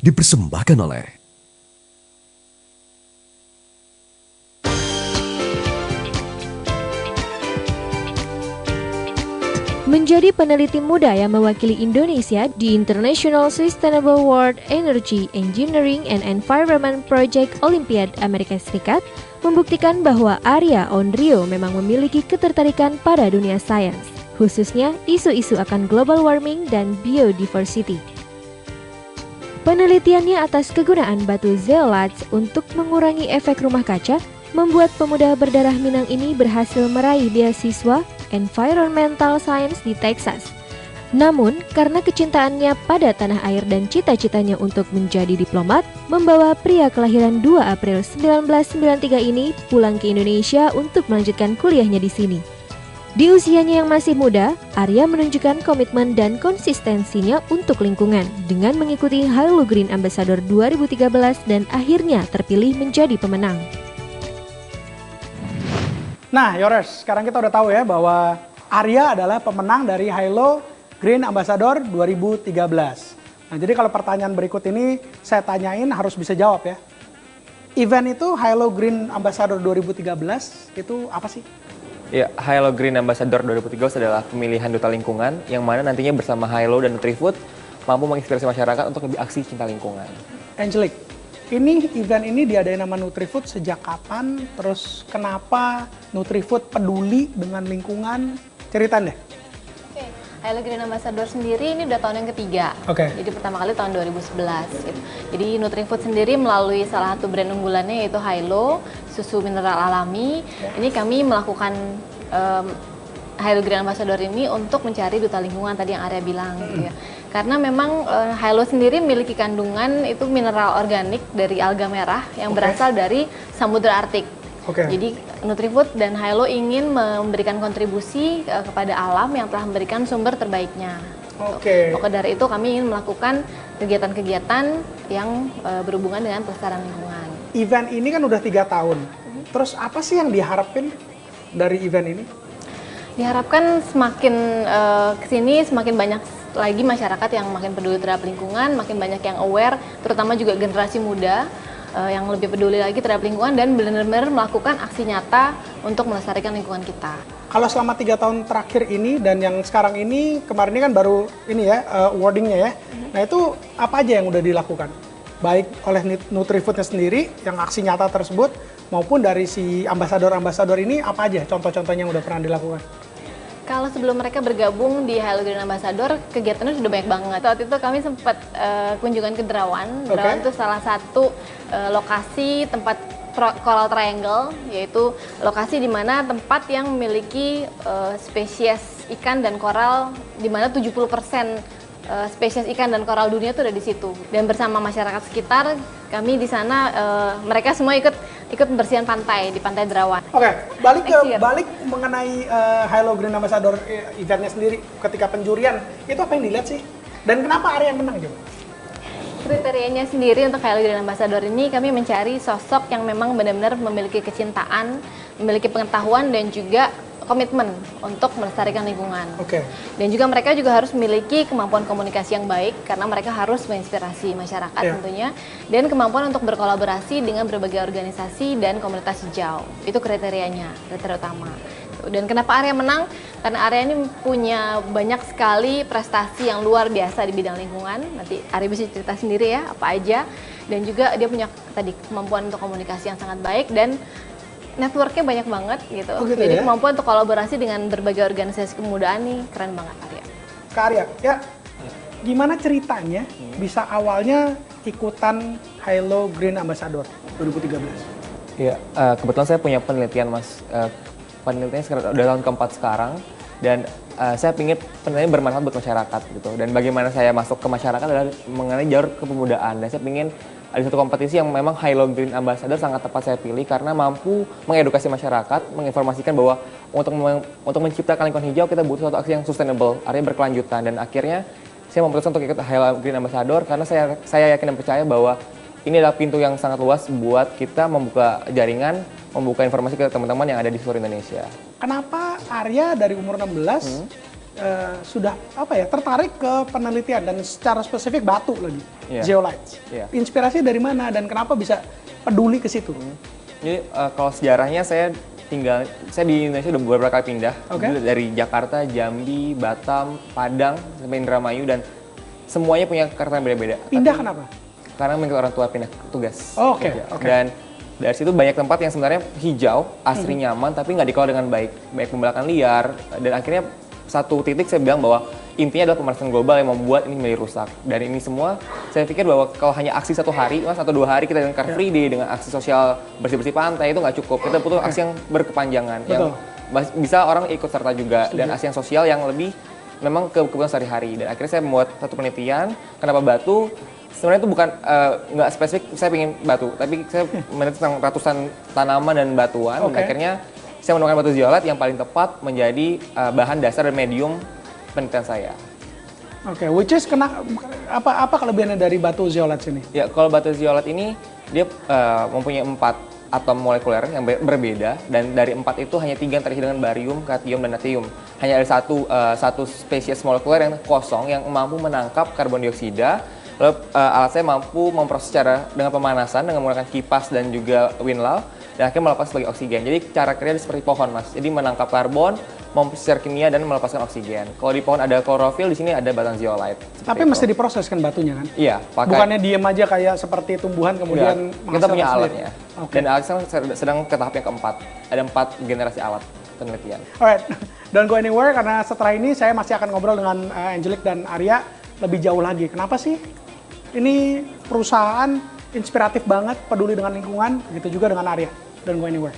dipersembahkan oleh menjadi peneliti muda yang mewakili Indonesia di International Sustainable World Energy, Engineering and Environment Project Olympiad Amerika Serikat membuktikan bahwa Arya Onryo memang memiliki ketertarikan pada dunia sains, khususnya isu-isu akan global warming dan biodiversity. Penelitiannya atas kegunaan batu zeolite untuk mengurangi efek rumah kaca membuat pemuda berdarah Minang ini berhasil meraih beasiswa Environmental Science di Texas. Namun, karena kecintaannya pada tanah air dan cita-citanya untuk menjadi diplomat, membawa pria kelahiran 2 April 1993 ini pulang ke Indonesia untuk melanjutkan kuliahnya di sini. Di usianya yang masih muda, Arya menunjukkan komitmen dan konsistensinya untuk lingkungan dengan mengikuti Halo Green Ambassador 2013 dan akhirnya terpilih menjadi pemenang. Nah, Yorers, sekarang kita udah tahu ya bahwa Arya adalah pemenang dari Halo Green Ambassador 2013. Nah, jadi kalau pertanyaan berikut ini saya tanyain harus bisa jawab ya. Event itu Halo Green Ambassador 2013 itu apa sih? Ya, Halo Green Ambassador 2013 adalah pemilihan duta lingkungan yang mana nantinya bersama Halo dan Nutrifood mampu menginspirasi masyarakat untuk lebih aksi cinta lingkungan. Angelique, event ini diadain nama Nutrifood sejak kapan? Terus kenapa Nutrifood peduli dengan lingkungan? Ceritain deh. Oke, Halo Green Ambassador sendiri ini udah tahun yang ketiga. Jadi pertama kali tahun 2011. Gitu. Jadi Nutrifood sendiri melalui salah satu brand unggulannya yaitu Halo, susu mineral alami. Ini kami melakukan Halo Green Ambassador ini untuk mencari duta lingkungan tadi yang Arya bilang gitu ya. Karena memang Halo sendiri memiliki kandungan itu mineral organik dari alga merah yang berasal dari Samudra Arktik. Jadi Nutrifood dan Halo ingin memberikan kontribusi kepada alam yang telah memberikan sumber terbaiknya. Maka dari itu kami ingin melakukan kegiatan-kegiatan yang berhubungan dengan pelestarian lingkungan. Event ini kan udah 3 tahun. Terus apa sih yang diharapin dari event ini? Diharapkan semakin kesini semakin banyak lagi masyarakat yang makin peduli terhadap lingkungan, makin banyak yang aware, terutama juga generasi muda yang lebih peduli lagi terhadap lingkungan dan benar-benar melakukan aksi nyata untuk melestarikan lingkungan kita. Kalau selama 3 tahun terakhir ini dan yang sekarang ini, kemarin ini kan baru ini ya awardingnya ya. Nah itu apa aja yang udah dilakukan? Baik oleh Nutrifoodnya sendiri yang aksi nyata tersebut maupun dari si ambasador-ambasador ini apa aja contoh-contohnya yang udah pernah dilakukan? Kalau sebelum mereka bergabung di Halo Green Ambassador, kegiatannya sudah banyak banget. Saat itu kami sempat kunjungan ke Derawan. Derawan itu salah satu lokasi tempat Coral Triangle, yaitu lokasi di mana tempat yang memiliki spesies ikan dan koral, di mana 70% spesies ikan dan koral dunia itu ada di situ. Dan bersama masyarakat sekitar, kami di sana mereka semua ikut pembersihan pantai di Pantai Derawan. Balik mengenai Halo Green Ambassador eventnya sendiri, ketika penjurian itu apa yang dilihat sih? Dan kenapa Arya yang menang coba? Kriterianya sendiri untuk Halo Green Ambassador ini kami mencari sosok yang memang benar-benar memiliki kecintaan, memiliki pengetahuan dan juga komitmen untuk melestarikan lingkungan. Dan juga mereka juga harus memiliki kemampuan komunikasi yang baik karena mereka harus menginspirasi masyarakat tentunya, dan kemampuan untuk berkolaborasi dengan berbagai organisasi dan komunitas hijau. Itu kriteria utama. Dan kenapa Arya menang? Karena Arya ini punya banyak sekali prestasi yang luar biasa di bidang lingkungan. Nanti Arya bisa cerita sendiri ya apa aja. Dan juga dia punya tadi kemampuan untuk komunikasi yang sangat baik dan networknya banyak banget gitu. Jadi kemampuan untuk kolaborasi dengan berbagai organisasi kemudaan nih keren banget Arya. Kak Arya, ya gimana ceritanya bisa awalnya ikutan Halo Green Ambassador 2013? Ya, kebetulan saya punya penelitian Mas, penelitiannya sekarang udah tahun keempat sekarang dan saya ingin penelitian bermanfaat buat masyarakat gitu. Dan bagaimana saya masuk ke masyarakat adalah mengenai jalur kepemudaan dan saya ingin ada satu kompetisi yang memang Halo Green Ambassador sangat tepat saya pilih karena mampu mengedukasi masyarakat, menginformasikan bahwa untuk menciptakan lingkungan hijau kita butuh satu aksi yang sustainable, artinya berkelanjutan. Dan akhirnya saya memutuskan untuk ikut Halo Green Ambassador karena saya yakin dan percaya bahwa ini adalah pintu yang sangat luas buat kita membuka jaringan, membuka informasi ke teman-teman yang ada di seluruh Indonesia. Kenapa Arya dari umur 16 sudah tertarik ke penelitian dan secara spesifik batu lagi, zeolites. Inspirasi dari mana dan kenapa bisa peduli ke situ? Jadi kalau sejarahnya saya di Indonesia udah beberapa kali pindah, dari Jakarta, Jambi, Batam, Padang, sampai Indramayu, dan semuanya punya karakter yang beda-beda. Pindah kenapa? Karena mengikut orang tua pindah tugas. Dan dari situ banyak tempat yang sebenarnya hijau, asri, nyaman, tapi nggak dikelola dengan baik. Banyak pembelakan liar, dan akhirnya satu titik saya bilang bahwa intinya adalah pemanasan global yang membuat ini menjadi rusak. Dan ini semua, saya pikir bahwa kalau hanya aksi 1 hari, Mas, atau 2 hari kita dengan Car Free Day, dengan aksi sosial bersih-bersih pantai, itu nggak cukup. Kita butuh aksi yang berkepanjangan, yang bisa orang ikut serta juga, dan aksi yang sosial yang lebih memang kebutuhan sehari-hari. Dan akhirnya saya membuat satu penelitian, kenapa batu. Sebenarnya itu bukan, nggak spesifik saya ingin batu, tapi saya meneliti tentang ratusan tanaman dan batuan, dan akhirnya saya menemukan batu zeolite yang paling tepat menjadi bahan dasar dan medium penelitian saya. Which is apa kelebihannya dari batu zeolite ini? Ya, kalau batu zeolite ini dia mempunyai 4 atom molekuler yang berbeda, dan dari 4 itu hanya 3 yang terisi dengan barium, katium, dan natrium. Hanya ada satu spesies molekuler yang kosong yang mampu menangkap karbon dioksida. Lalu alat saya mampu memproses dengan pemanasan dengan menggunakan kipas dan juga windlaw, dan akhirnya melepas sebagai oksigen. Jadi cara kerja seperti pohon, Mas. Jadi menangkap karbon, memproses secara kimia, dan melepaskan oksigen. Kalau di pohon ada klorofil, di sini ada batang zeolite. Tapi mesti diproses kan batunya kan? Iya. Bukannya diem aja kayak seperti tumbuhan kemudian kita punya alatnya. Dan alat sedang ke tahap yang keempat. Ada 4 generasi alat penelitian. Alright, don't go anywhere karena setelah ini saya masih akan ngobrol dengan Angelic dan Arya lebih jauh lagi. Kenapa sih ini perusahaan inspiratif banget, peduli dengan lingkungan, gitu juga dengan Arya. Don't go anywhere.